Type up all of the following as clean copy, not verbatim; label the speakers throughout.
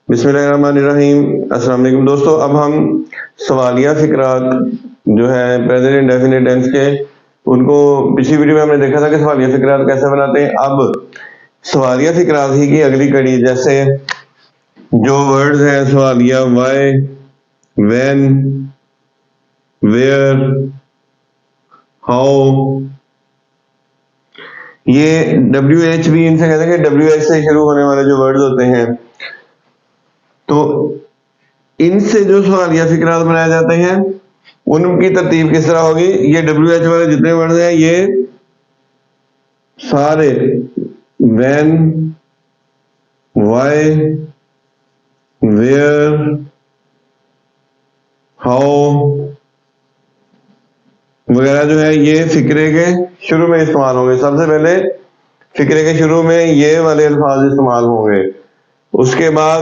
Speaker 1: بسم اللہ الرحمن الرحیم۔ السلام علیکم دوستو، اب ہم سوالیہ فقرات جو ہے پریزنٹ انڈیفینٹ ٹینس کے، ان کو پچھلی ویڈیو میں ہم نے دیکھا تھا کہ سوالیہ فقرات کیسے بناتے ہیں۔ اب سوالیہ فقرات ہی کی اگلی کڑی، جیسے جو ورڈز ہیں سوالیہ وائی، وین، ویئر، ہاؤ، یہ WH بھی ان سے کہتے ہیں کہ WH سے شروع ہونے والے جو ورڈز ہوتے ہیں، تو ان سے جو سوالیہ فقرات بنائے جاتے ہیں ان کی ترتیب کس طرح ہوگی؟ یہ WH والے جتنے ورڈز ہیں یہ سارے وین، وائی، ویئر، ہاؤ وغیرہ جو ہے یہ فقرے کے شروع میں استعمال ہوں گے۔ سب سے پہلے فقرے کے شروع میں یہ والے الفاظ استعمال ہوں گے، اس کے بعد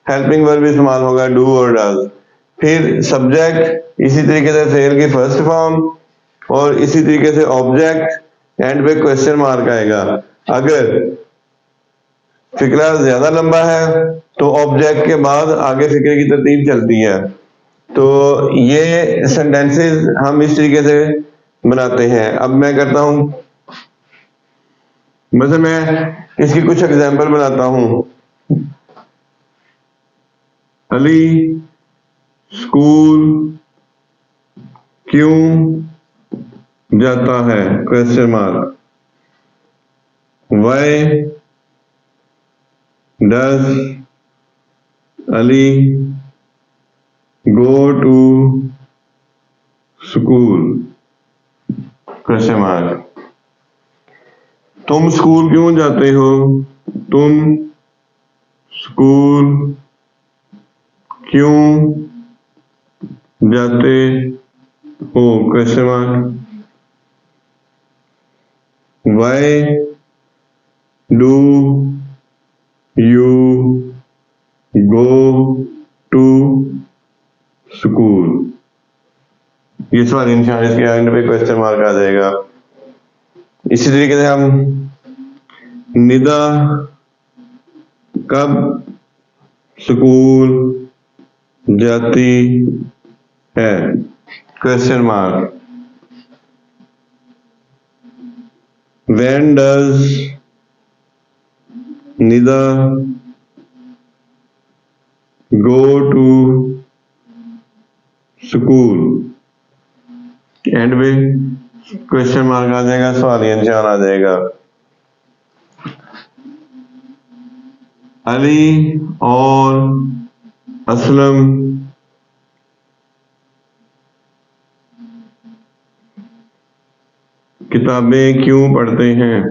Speaker 1: ہیلپنگ ورب بھی استعمال ہوگا، ڈو اور ڈز، پھر سبجیکٹ، اسی طریقے سے فعل کی فرسٹ فارم، اور اسی طریقے سے آبجیکٹ، اینڈ پہ کوسچن مارک آئے گا۔ اگر فقرہ زیادہ لمبا ہے تو آبجیکٹ کے بعد آگے فقرے کی ترتیب چلتی ہے۔ تو یہ سینٹینسز ہم اس طریقے سے بناتے ہیں۔ اب میں کرتا ہوں، مثلا میں اس کی کچھ ایگزامپل بناتا ہوں۔ علی اسکول کیوں جاتا ہے؟ Question mark. Why does Ali go to school? Question mark. تم اسکول کیوں جاتے ہو؟ تم اسکول کیوں جاتے ہو؟ Question mark. Why do you go to school? یہ سوال نشان، اس کے اینڈ پہ کوسچن مارک آ جائے گا۔ اسی طریقے سے ہم ندا کب اسکول جاتی ہے؟ Question mark. When does Nida go to school? End پہ کوسچن مارک آ جائے گا، سوالیہ نشان آ جائے گا۔ علی اور اسلم کتابیں کیوں پڑھتے ہیں؟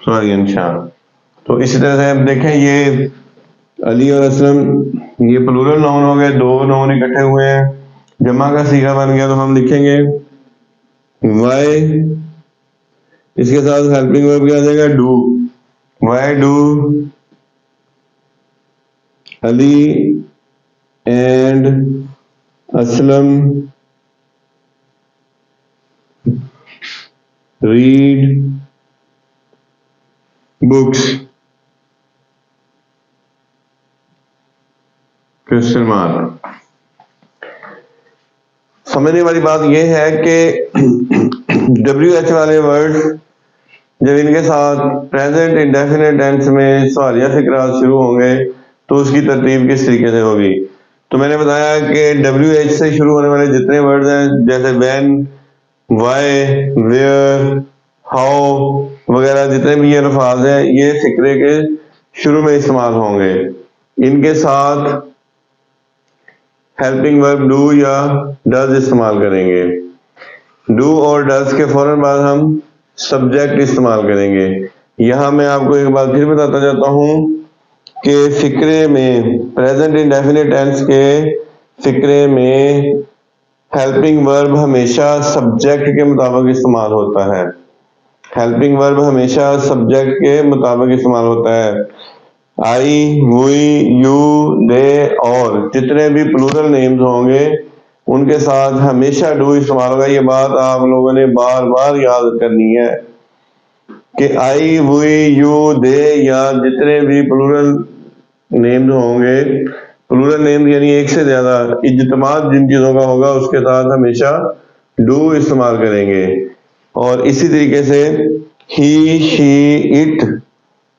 Speaker 1: سوالیہ نشان۔ تو اسی طرح سے آپ دیکھیں، یہ علی اور اسلم یہ پلورل ناؤن ہو گئے، دو ناؤن اکٹھے ہوئے ہیں، جمع کا صیغہ بن گیا، تو ہم لکھیں گے وائی، اس کے ساتھ ہیلپنگ ورب کیا جائے گا؟ Do. Why do Ali and Aslam read books? Question mark. سمجھنے والی بات یہ ہے کہ WH والے ورڈ جب ان کے ساتھ پریزنٹ انڈیفینٹ ٹینس میں سوالیہ فقرات شروع ہوں گے تو اس کی ترتیب کس طریقے سے ہوگی؟ تو میں نے بتایا کہ WH سے شروع ہونے والے جتنے ورڈز ہیں، جیسے وین، وائی، ویئر، ہاؤ وغیرہ جتنے بھی یہ الفاظ ہیں، یہ فقرے کے شروع میں استعمال ہوں گے۔ ان کے ساتھ ہیلپنگ ورب ڈو یا ڈز استعمال کریں گے۔ ڈو اور ڈز کے فوراً بعد ہم سبجیکٹ استعمال کریں گے۔ یہاں میں آپ کو ایک بات پھر بتاتا جاتا ہوں کہ فقرے میں پریزنٹ انڈیفینٹ ٹینس کے فقرے میں ہیلپنگ ورب ہمیشہ سبجیکٹ کے مطابق استعمال ہوتا ہے۔ ہیلپنگ ورب ہمیشہ سبجیکٹ کے مطابق استعمال ہوتا ہے۔ آئی، وی، یو، دے اور جتنے بھی پلورل نیمز ہوں گے ان کے ساتھ ہمیشہ ڈو استعمال ہوگا. یہ بات آپ لوگوں نے بار بار یاد کرنی ہے کہ آئی، وی، یو، دے یا جتنے بھی پلورل نیمز ہوں گے، پلورل نیم یعنی ایک سے زیادہ اجتماع جن چیزوں کا ہوگا، اس کے ساتھ ہمیشہ ڈو استعمال کریں گے. اور اسی طریقے سے ہی، شی، اٹ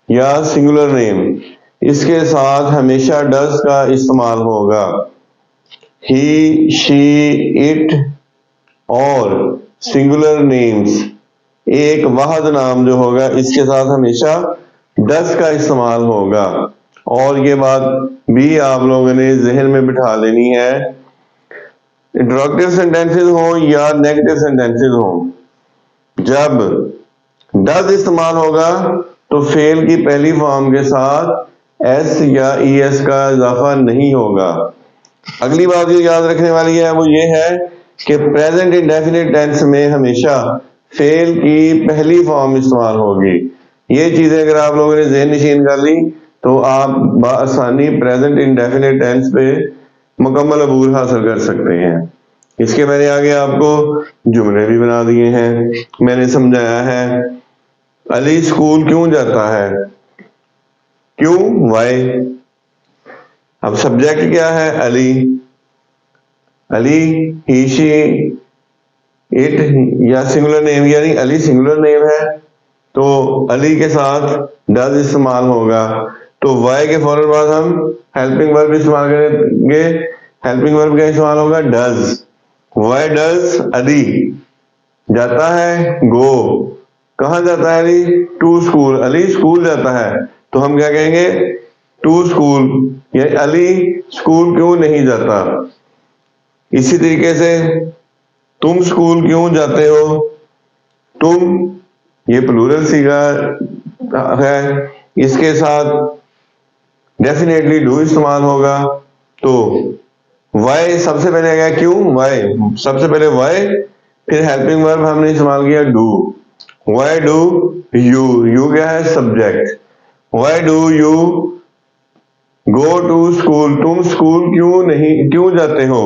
Speaker 1: یا سنگولر نیم، اس کے ساتھ ہمیشہ ڈز کا استعمال ہوگا. ہی، شی، اٹ اور سنگولر نیمز، ایک واحد نام جو ہوگا، اس کے ساتھ ہمیشہ ڈز کا استعمال ہوگا. اور یہ بات بھی آپ لوگوں نے ذہن میں بٹھا لینی ہے، انٹروگیٹو سینٹینسز ہوں یا نیگیٹو سینٹینسز ہوں، جب ڈز استعمال ہوگا تو فعل کی پہلی فارم کے ساتھ ایس یا ای ایس کا اضافہ نہیں ہوگا. اگلی بات جو یاد رکھنے والی ہے وہ یہ ہے کہ پریزنٹ انڈیفینٹ ٹینس میں ہمیشہ فعل کی پہلی فارم استعمال ہوگی. یہ چیزیں اگر آپ لوگوں نے ذہن نشین کر لی تو آپ بآسانی پریزنٹ انڈیفینٹ ٹینس پہ مکمل عبور حاصل کر سکتے ہیں. اس کے میں نے آگے آپ کو جملے بھی بنا دیے ہیں. میں نے سمجھایا ہے علی اسکول کیوں جاتا ہے، کیوں، وائی. اب سبجیکٹ کیا ہے، علی. علی، ہی، شی، اٹ یا سنگولر نیم، یعنی علی سنگولر نیم ہے تو علی کے ساتھ ڈز استعمال ہوگا. تو وائی کے فوراً بعد ہم ہیلپنگ ورب استعمال کریں گے. ہیلپنگ ورب کا استعمال ہوگا ڈز. وائی ڈز علی جاتا ہے، گو. کہاں جاتا ہے علی، ٹو اسکول. علی اسکول جاتا ہے تو ہم کیا کہیں گے، ٹو اسکول. یعنی علی اسکول کیوں نہیں جاتا. اسی طریقے سے تم اسکول کیوں جاتے ہو، تم یہ پلورل صیغہ ہے، اس کے ساتھ ڈیفینیٹلی ڈو استعمال ہوگا. تو وائی سب سے پہلے آیا، کیوں، وائی سب سے پہلے وائی، پھر ہیلپنگ ورب ہم نے استعمال کیا do. Why do you, you کیا ہے، subject. Why do you go to school, تم اسکول کیوں جاتے ہو.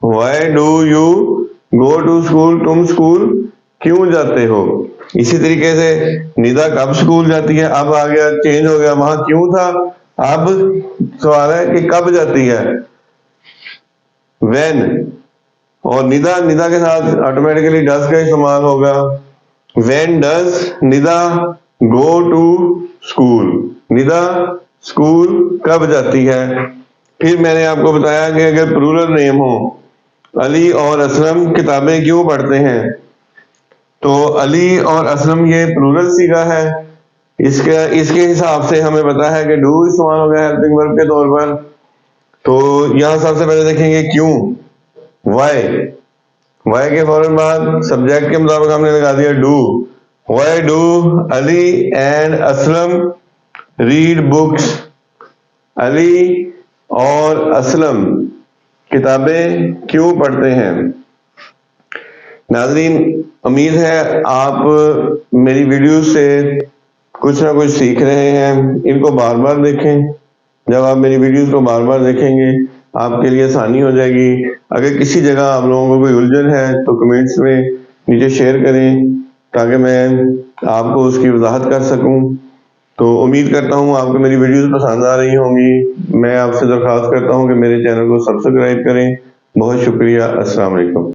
Speaker 1: Why do you go to school, تم اسکول کیوں جاتے ہو. اسی طریقے سے ندا کب اسکول جاتی ہے، اب آ گیا، چینج ہو گیا، وہاں کیوں تھا، اب سوال ہے کہ کب جاتی ہے، وین. اور ندا کے ساتھ آٹومیٹکلی ڈز کا استعمال ہوگا. When does Nida go to school, Nida school کب جاتی ہے. پھر میں نے آپ کو بتایا کہ اگر پلورل نیم ہو، علی اور اسلم کتابیں کیوں پڑھتے ہیں، تو علی اور اسلم یہ پلورل صیغہ ہے. اس کے حساب سے ہمیں پتا ہے کہ ڈو استعمال ہو گیا ہیلپنگ ورب کے طور پر. تو یہاں سب سے پہلے دیکھیں گے کیوں، وائی کے فوراً بعد سبجیکٹ کے مطابق ہم نے لگا دیا do. Why do Ali and Aslam read books, Ali اور اسلم کتابیں کیوں پڑھتے ہیں. ناظرین، امید ہے آپ میری ویڈیوز سے کچھ نہ کچھ سیکھ رہے ہیں. ان کو بار بار دیکھیں. جب آپ میری ویڈیوز کو بار بار دیکھیں گے آپ کے لیے آسانی ہو جائے گی. اگر کسی جگہ آپ لوگوں کو کوئی الجھن ہے تو کمنٹس میں نیچے شیئر کریں تاکہ میں آپ کو اس کی وضاحت کر سکوں. تو امید کرتا ہوں آپ کو میری ویڈیوز پسند آ رہی ہوں گی. میں آپ سے درخواست کرتا ہوں کہ میرے چینل کو سبسکرائب کریں. بہت شکریہ. السلام علیکم.